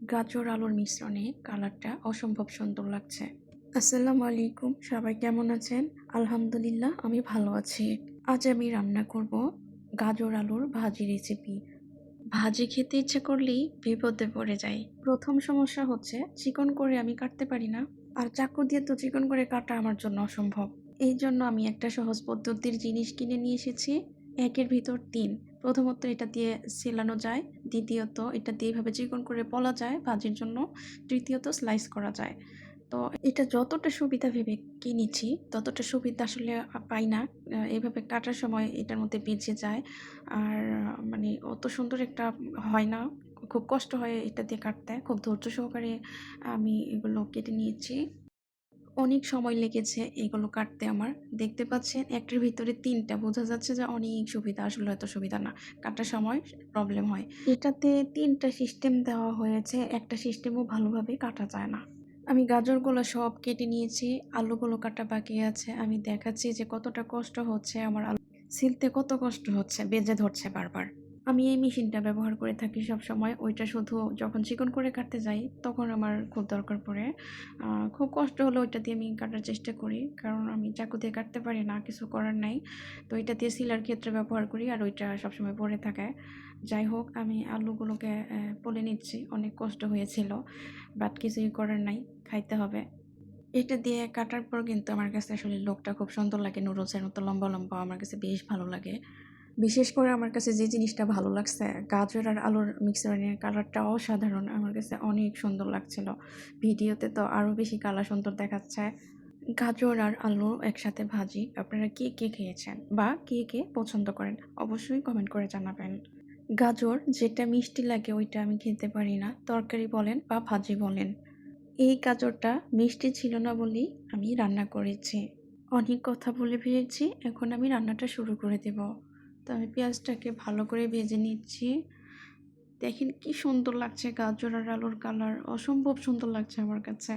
গাজর আলুর মিশ্রণে কালারটা অসম্ভব সুন্দর লাগছে। আসসালামু আলাইকুম, সবাই কেমন আছেন? আলহামদুলিল্লাহ আমি ভালো আছি। আজ আমি রান্না করব গাজর আলুর ভাজি রেসিপি। ভাজি খেতে ইচ্ছে করলেই বিপদে পড়ে যাই। প্রথম সমস্যা হচ্ছে চিকন করে আমি কাটতে পারি না, আর চাকু দিয়ে তো চিকন করে কাটা আমার জন্য অসম্ভব। এই জন্য আমি একটা সহজ পদ্ধতির জিনিস কিনে নিয়ে এসেছি। একের ভিতর তিন। প্রথমত এটা দিয়ে ছেলানো যায়, দ্বিতীয়ত এটা দিয়ে এভাবে চিকন করে পলা যায় ভাজির জন্য, তৃতীয়ত স্লাইস করা যায়। তো এটা যতটা সুবিধা ভেবে কিনেছি ততটা সুবিধা আসলে পাই না। এভাবে কাটার সময় এটার মধ্যে বেঁচে যায়। আর মানে অত সুন্দর একটা হয় না। খুব কষ্ট হয় এটা দিয়ে কাটতে। খুব ধৈর্য সহকারে আমি এগুলো কেটে নিয়েছি। অনেক সময় লেগেছে এগুলো কাটতে আমার। দেখতে পাচ্ছেন একটার ভিতরে ৩ টা, বোঝা যাচ্ছে যে অনেক সুবিধা। আসলে এত সুবিধা না। কাটার সময় প্রবলেম হয়। এটাতে ৩ টা সিস্টেম দেওয়া হয়েছে। একটা সিস্টেমও ভালোভাবে কাটা যায় না। আমি গাজরগুলো সব কেটে নিয়েছি। আলুগুলো কাটা বাকি আছে। আমি দেখাচ্ছি যে কতটা কষ্ট হচ্ছে আমার আলু ছিলতে, কত কষ্ট হচ্ছে, বেজে ধরছে বারবার। আমি এই মেশিনটা ব্যবহার করে থাকি সবসময়। ওইটা শুধু যখন চিকন করে কাটতে যাই তখন আমার খুব দরকার পড়ে। খুব কষ্ট হলে ওইটা দিয়ে আমি কাটার চেষ্টা করি, কারণ আমি চাকু দিয়ে কাটতে পারি না, কিছু করার নাই। তো এটা দিয়ে সিলার ক্ষেত্রে ব্যবহার করি, আর ওইটা সবসময় পড়ে থাকে। যাই হোক, আমি আলুগুলোকে পলে নিচ্ছি। অনেক কষ্ট হয়েছিল, বাট কিছুই করার নাই, খাইতে হবে। এটা দিয়ে কাটার পর কিন্তু আমার কাছে আসলে লোকটা খুব সুন্দর লাগে, নুডলসের মতো লম্বা লম্বা। আমার কাছে বেশ ভালো লাগে। বিশেষ করে আমার কাছে যে জিনিসটা ভালো লাগছে, গাজর আর আলুর মিশ্রণের কালারটা অসাধারণ। আমার কাছে অনেক সুন্দর লাগছিল। ভিডিওতে তো আরও বেশি কালার সুন্দর দেখাচ্ছে। গাজর আর আলু একসাথে ভাজি আপনারা কে কে খেয়েছেন বা কে কে পছন্দ করেন অবশ্যই কমেন্ট করে জানাবেন। গাজর যেটা মিষ্টি লাগে ওইটা আমি খেতে পারি না, তরকারি বলেন বা ভাজি বলেন। এই গাজরটা মিষ্টি ছিল না বলেই আমি রান্না করেছি। অনেক কথা বলে ফেলেছি, এখন আমি রান্নাটা শুরু করে দেব। তো আমি পেঁয়াজটাকে ভালো করে ভেজে নিচ্ছি। দেখেন কি সুন্দর লাগছে, গাজর আর আলুর কালার অসম্ভব সুন্দর লাগছে আমার কাছে।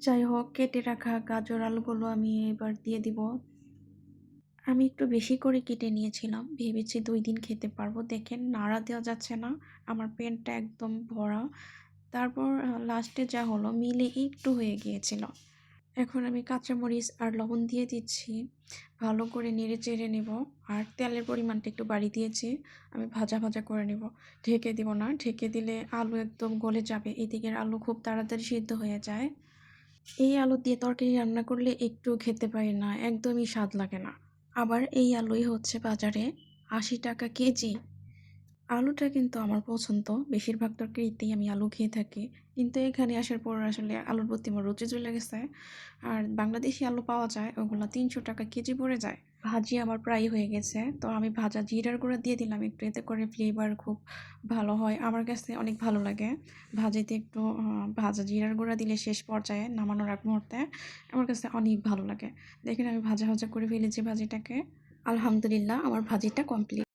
যাই হোক, কেটে রাখা গাজর আলুগুলো আমি এবার দিয়ে দিব। আমি একটু বেশি করে কেটে নিয়েছিলাম, ভেবেছি 2 দিন খেতে পারবো। দেখেন নাড়া দেওয়া যাচ্ছে না, আমার পেনটা একদম ভরা। তারপর লাস্টে যা হলো, মিলে একটু হয়ে গিয়েছিল। এখন আমি কাঁচামরিচ আর লবণ দিয়ে দিচ্ছি, ভালো করে নেড়ে চেড়ে নেব। আর তেলের পরিমাণটা একটু বাড়িয়ে দিয়েছি, আমি ভাজা ভাজা করে নেব। ঢেকে দিব না, ঢেকে দিলে আলু একদম গলে যাবে। এদিকের আলু খুব তাড়াতাড়ি সিদ্ধ হয়ে যায়। এই আলু দিয়ে তরকারি রান্না করলে একটু খেতে পারি না, একদমই স্বাদ লাগে না। আবার এই আলুই হচ্ছে বাজারে 80 টাকা কেজি। আলুটা কিন্তু আমার পছন্দ, বেশিরভাগ তরকারিতেই আমি আলু খেয়ে থাকি। কিন্তু এখানে আসার পর আসলে আলুর প্রতি আমার রুচি চলে গেছে। আর বাংলাদেশি আলু পাওয়া যায়, ওগুলো 300 টাকা কেজি পড়ে যায়। ভাজি আমার প্রায় হয়ে গেছে, তো আমি ভাজা জিরার গুঁড়া দিয়ে দিলাম একটু, এতে করে ফ্লেভার খুব ভালো হয়। আমার কাছে অনেক ভালো লাগে ভাজিতে একটু ভাজা জিরার গুঁড়া দিলে, শেষ পর্যায়ে নামানোর আগ মুহূর্তে আমার কাছে অনেক ভালো লাগে। দেখেন আমি ভাজা ভাজা করে ফেলেছি ভাজিটাকে। আলহামদুলিল্লাহ, আমার ভাজিটা কমপ্লিট।